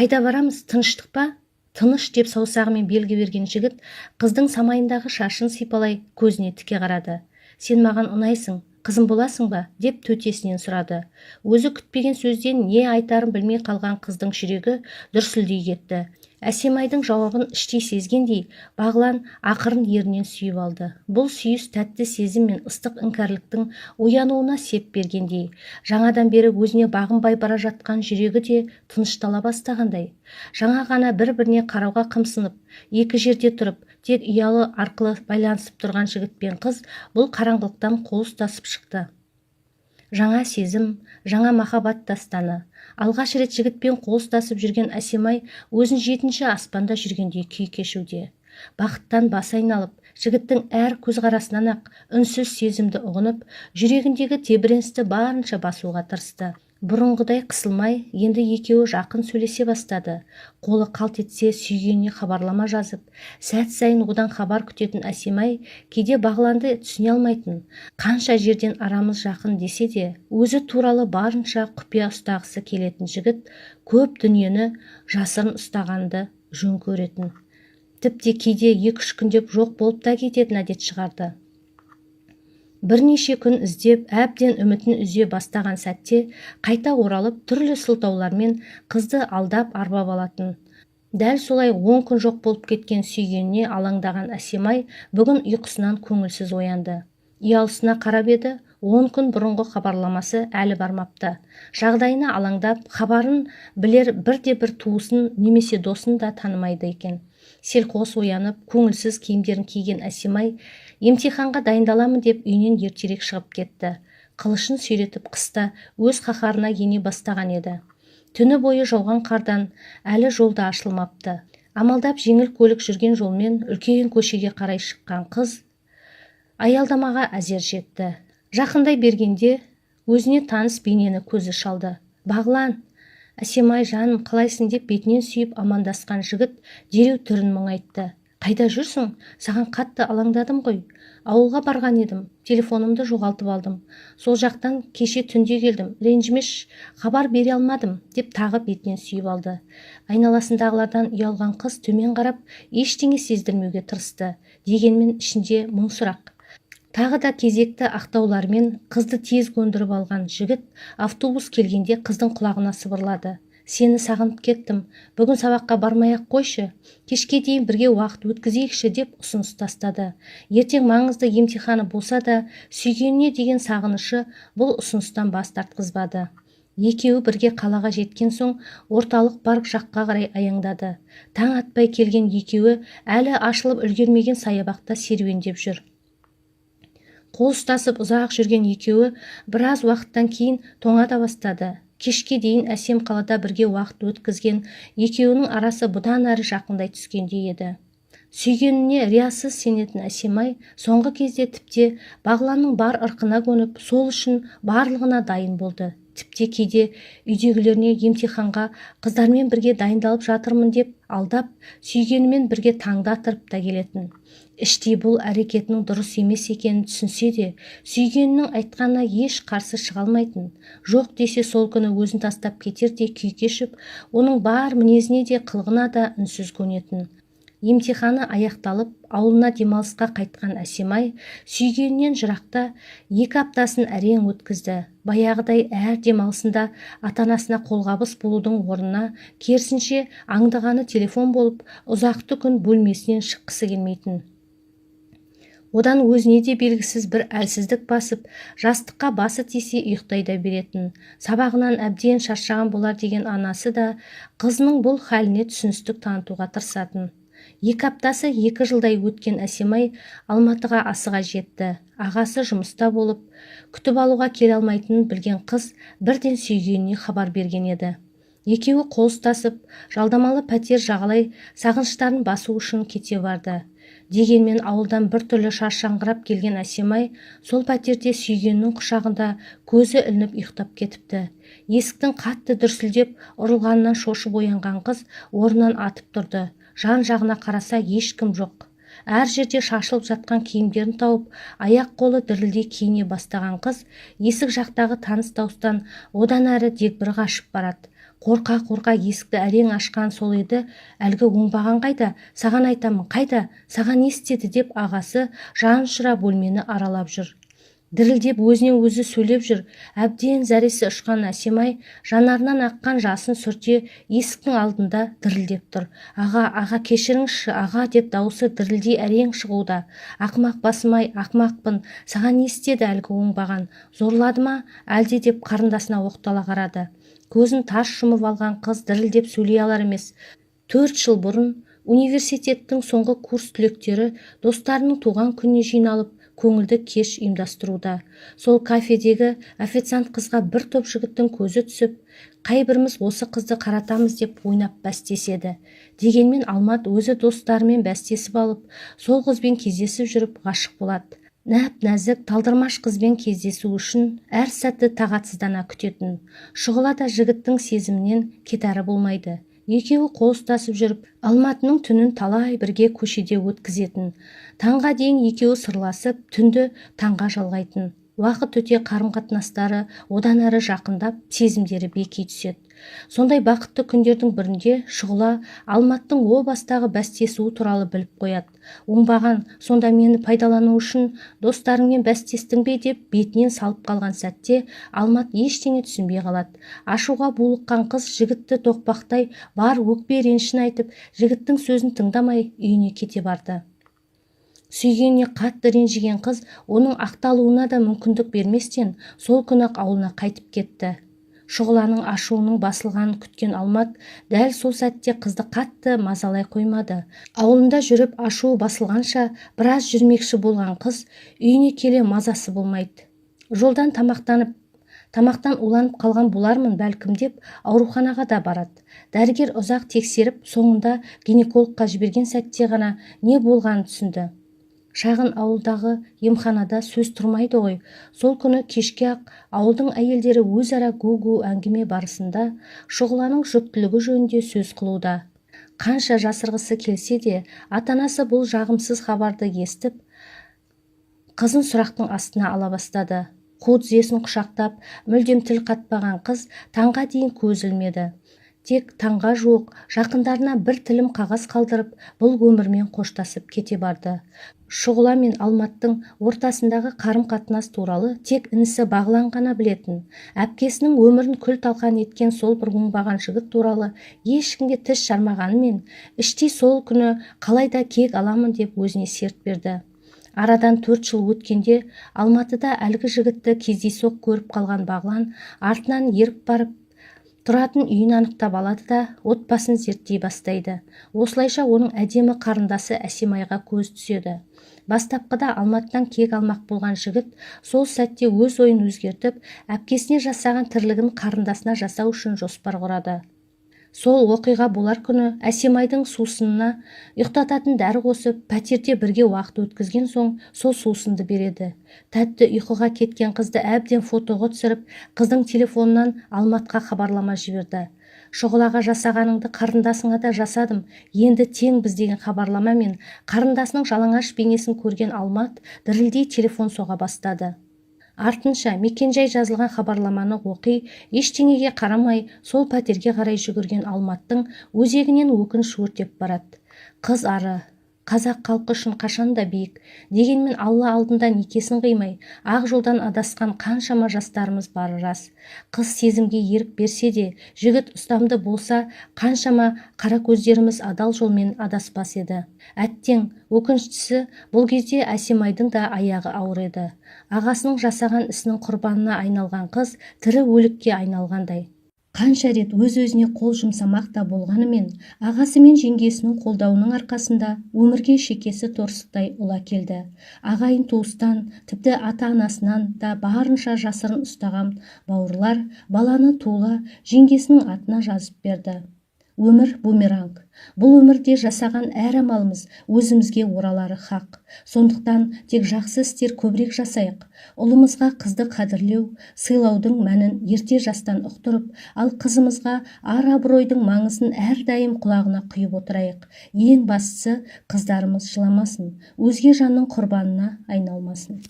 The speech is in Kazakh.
Қайда барамыз, тыныштық па? Тыныш деп саусағымен белгі берген жігіт қыздың самайындағы шашын сипалай көзіне тіке қарады. Сен маған ұнайсың, қызым боласың ба? Деп төтесінен сұрады. Өзі күтпеген сөзден не айтарын білмей қалған қыздың жүрегі дүрсілдей кетті. Әсемайдың жауабын іштей сезгендей, Бағлан ақырын ерінен сүйіп алды. Бұл сүйіс тәтті сезім мен ыстық іңкәрліктің оянуына сеп бергендей, жаңадан бері өзіне бағынбай бара жатқан жүрегі де тыныштала бастағандай. Жаңа ғана бір-біріне қарауға қымсынып, екі жерде тұрып, тек ұялы арқылы байланысып тұрған жігіт пен қыз бұл қараңғылықтан қол ұстасып шықты. Жаңа сезім, жаңа махаббат дастаны. Алғаш рет жігітпен қол ұстасып жүрген Әсемай өзін жетінші аспанда жүргендей күй кешуде. Бақыттан басы айналып, жігіттің әр көзқарасынан ақ үнсіз сезімді ұғынып, жүрегіндегі тебіреністі барынша басуға тырысты. Бұрынғыдай қысылмай, енді екеуі жақын сөйлесе бастады. Қолы қалт етсе сүйгеніне хабарлама жазып, сәт сайын одан хабар күтетін Әсемай кейде Бағланды түсіне алмайтын. Қанша жерден арамыз жақын десе де, өзі туралы барынша құпия ұстағысы келетін жігіт көп дүниені жасырын ұстағанды жөн көретін. Тіпті кейде 2-3 күндеп жоқ болып та кететін әдет шығарды. Бірнеше күн іздеп, әбден үмітін үзе бастаған сәтте қайта оралып, түрлі сылтаулармен қызды алдап арбап алатын. Дәл солай 10 күн жоқ болып кеткен сүйгеніне алаңдаған Әсемай бүгін ұйқысынан көңілсіз оянды. Ұялысына қарап еді, 10 күн бұрынғы хабарламасы әлі бармапты. Жағдайына алаңдап, хабарын білер бірде-бір туысын немесе досын да танымайды екен. Селқос оянып, көңілсіз киімдерін киген Әсемай емтиханға дайындаламын деп үйінен ертерек шығып кетті. Қылышын сүйретіп қыста өз қаһарына ене бастаған еді. Түні бойы жауған қардан әлі жолда ашылмапты. Амалдап жеңіл көлік жүрген жолмен үлкен көшеге қарай шыққан қыз аялдамаға әзер жетті. Жақындай бергенде өзіне таныс бейнені көзі шалды. Бағлан! Әсемай, жаным, қалайсың деп бетінен сүйіп амандасқан жігіт дереу түрін мұңайтты. Қайда жүрсің? Саған қатты алаңдадым ғой. Ауылға барған едім, телефонымды жоғалтып алдым. Сол жақтан кеше түнде келдім, ренжімеш, хабар бере алмадым, деп тағы бетінен сүйіп алды. Айналасындағылардан ұялған қыз төмен қарап, ештеңе сездірмеуге тырысты, дегенмен ішінде мұң сұрақ. Тағы да кезекті ақтаулармен қызды тез көндіріп алған жігіт автобус келгенде қыздың құлағына сыбырлады. Сені сағынып кеттім, бүгін сабаққа бармай-ақ қойшы, кешке дейін бірге уақыт өткізейікші деп ұсыныс тастады. Ертең маңызды емтиханы болса да, сүйгеніне деген сағынышы бұл ұсыныстан бас тартқызбады. Екеуі бірге қалаға жеткен соң орталық парк жаққа қарай аяңдады. Таң атпай келген екеуі әлі ашылып үлгермеген саябақта серуендеп жүр. Қол ұстасып ұзақ жүрген екеуі біраз уақыттан кейін тоңада бастады. Кешке дейін әсем қалада бірге уақыт өткізген екеуінің арасы бұдан әрі жақындай түскендей еді. Сүйгеніне риясыз сенетін Әсемай соңғы кезде тіпте Бағланның бар ырқына көніп, сол үшін барлығына дайын болды. Тіпте кейде үйдегілеріне емтиханға қыздармен бірге дайындалып жатырмын деп алдап, сүйгенімен бірге таңдатырып та келетін. Іштей бұл әрекетінің дұрыс емес екенін түсінсе де, сүйгенінің айтқанына еш қарсы шыға алмайтын. Жоқ десе сол күні өзін тастап кетердей күй кешіп, оның бар мінезіне де қылығына да үнсіз көнетін. Емтиханы аяқталып, ауылына демалысқа қайтқан Әсемай сүйгенінен жырақта 2 аптасын әрең өткізді. Баяғыдай әр демалысында ата-анасына қолғабыс болудың орнына керісінше аңдығаны телефон болып, ұзақты күн бөлмесінен шыққысы келмейтін. Одан өзіне де белгісіз бір әлсіздік басып, жастыққа басы тисе ұйықтай да беретін. Сабағынан әбден шаршаған болар деген анасы да қызының бұл хәліне түсіністік танытуға тырысатын. 2 аптасы 2 жылдай өткен Әсемай Алматыға асыға жетті. Ағасы жұмыста болып, күтіп алуға келе алмайтынын білген қыз бірден сүйгеніне хабар берген еді. Екеуі қол ұстасып, жалдамалы пәтер жағалай сағыныштарын басу үшін кете барды. Дегенмен ауылдан бір түрлі шаршаңқырап келген Әсемай сол пәтерде сүйгенінің құшағында көзі ілініп ұйықтап кетіпті. Есіктің қатты дүрсілдеп ұрылғанынан шошып оянған қыз орнынан атып тұрды. Жан-жағына қараса ешкім жоқ. Әр жерде шашылып жатқан киімдерін тауып, аяқ-қолы дірілдей киіне бастаған қыз есік жақтағы таныс дауыстан одан әрі дегбір қашып барады. Қорқа-қорқа есікті әрең ашқан сол еді. Әлгі оңбаған қайда? Саған айтамын, қайда? Саған не істеді деп ағасы жанұшыра бөлмені аралап жүр. Дірілдеп өзінен өзі сөйлеп жүр. Әбден зәресі ұшқан Әсемай жанарынан аққан жасын сүрте есіктің алдында дірілдеп тұр. Аға, кешіріңізші, аға деп дауысы дірілдей әрең шығуда. Ақымақ басым-ай, ақымақпын. Саған не істеді әлгі оңбаған? Зорлады ма? Әлде деп қарындасына оқтала қарады. Көзін тарс жұмып алған қыз дірілдеп сөйлей алар емес. 4 жыл бұрын университеттің соңғы курс түлектері достарының туған күніне жиналып көңілді кеш ұйымдастыруда. Сол кафедегі официант қызға бір топ жігіттің көзі түсіп, қайбіріміз осы қызды қаратамыз деп ойнап бәстеседі. Дегенмен Алмат өзі достарымен бәстесіп алып, сол қызбен кездесіп жүріп ғашық болады. Нәп-нәзік талдырмаш қызбен кездесу үшін әр сәтті тағатсыздана күтетін. Шұғыла да жігіттің сезімінен кетәрі болмайды. Екеуі қол ұстасып жүріп, Алматының түнін талай бірге көшеде өткізетін. Таңға дейін екеуі сырласып, түнді таңға жалғайтын. Уақыт өте қарым-қатынастары одан әрі жақындап, сезімдері беки түседі. Сондай бақытты күндердің бірінде Шұғыла Алматтың о бастағы бәстесуі туралы біліп қояды. Оңбаған, сонда мені пайдалану үшін достарыңмен бәстестің бе деп бетінен салып қалған сәтте Алмат ештеңе түсінбей қалады. Ашуға булыққан қыз жігітті тоқпақтай бар өкпе ренішін айтып, жігіттің сөзін тыңдамай үйіне кете барды. Сүйгеніне қатты ренжіген қыз оның ақталуына да мүмкіндік берместен сол күні-ақ ауылына қайтып кетті. Шұғыланың ашуының басылғанын күткен Алмат дәл сол сәтте қызды қатты мазалай қоймады. Ауылында жүріп ашуы басылғанша біраз жүрмекші болған қыз үйіне келе мазасы болмайды. Жолдан тамақтан уланып қалған болармын бәлкім деп ауруханаға да барады. Дәрігер ұзақ тексеріп, соңында гинекологқа жіберген сәтте ғана не болғанын түсінді. Шағын ауылдағы емханада сөз тұрмайды ғой. Сол күні кешке-ақ ауылдың әйелдері өзара гу-гу әңгіме барысында Шұғыланың жүктілігі жөнінде сөз қылуда. Қанша жасырғысы келсе де, ата-анасы бұл жағымсыз хабарды естіп, қызын сұрақтың астына ала бастады. Қу тізесін құшақтап, мүлдем тіл қатпаған қыз таңға дейін көз ілмеді. Тек таңға жуық жақындарына бір тілім қағаз қалдырып, бұл өмірмен қоштасып кете барды. Шұғыла мен Алматтың ортасындағы қарым-қатынас туралы тек інісі Бағлан ғана білетін. Әпкесінің өмірін күл-талқан еткен сол бір оңбаған жігіт туралы ешкімге тіс жармағанымен, іштей сол күні қалайда кек аламын деп өзіне серт берді. Арадан 4 жыл өткенде Алматыда әлгі жігітті кездейсоқ көріп қалған Бағлан артынан еріп барып, тұратын үйін анықтап алады да отбасын зерттей бастайды. Осылайша оның әдемі қарындасы Әсемайға көз түседі. Бастапқыда Алматыдан кек алмақ болған жігіт сол сәтте өз ойын өзгертіп, әпкесіне жасаған тірлігін қарындасына жасау үшін жоспар құрады. Сол оқиға болар күні Әсемайдың сусынына ұйықтататын дәрі қосып, пәтерде бірге уақыт өткізген соң сол сусынды береді. Тәтті ұйқыға кеткен қызды әбден фотоға түсіріп, қыздың телефонынан Алматқа хабарлама жіберді. Шұғылаға жасағаныңды қарындасыңа да жасадым, енді теңбіз деген хабарламамен қарындасының жалаңаш бейнесін көрген Алмат дірілдей телефон соға бастады. Артынша мекенжай жазылған хабарламаны оқи, ештеңеге қарамай сол пәтерге қарай жүгірген Алматтың өзегінен өкініш өртеп барады. Қыз ары, қазақ халқы үшін қашанда биік, дегенмен Алла алдында некесін қимай, ақ жолдан адасқан қаншама жастарымыз бары рас. Қыз сезімге ерік берсе де, жігіт ұстамды болса, қаншама қара көздеріміз адал жолмен адаспас еді. Әттең, өкініштісі, бұл кезде Әсемайдың да аяғы ауыр еді. Ағасының жасаған ісінің құрбанына айналған қыз тірі өлікке айналғандай. Қанша рет өз-өзіне қол жұмсамақ та болғанымен, ағасы мен жеңгесінің қолдауының арқасында өмірге шекесі торсықтай ұла келді. Ағайын туыстан, тіпті ата-анасынан да барынша жасырын ұстаған бауырлар баланы тула жеңгесінің атына жазып берді. Өмір бумеранг. Бұл өмірде жасаған әр амалымыз өзімізге оралары хақ. Сондықтан тек жақсы істер көбірек жасайық. Ұлымызға қызды қадірлеу, сыйлаудың мәнін ерте жастан ұқтырып, ал қызымызға ар-абыройдың маңызын әрдайым құлағына құйып отырайық. Ең бастысы, қыздарымыз жыламасын, өзге жанның құрбанына айналмасын.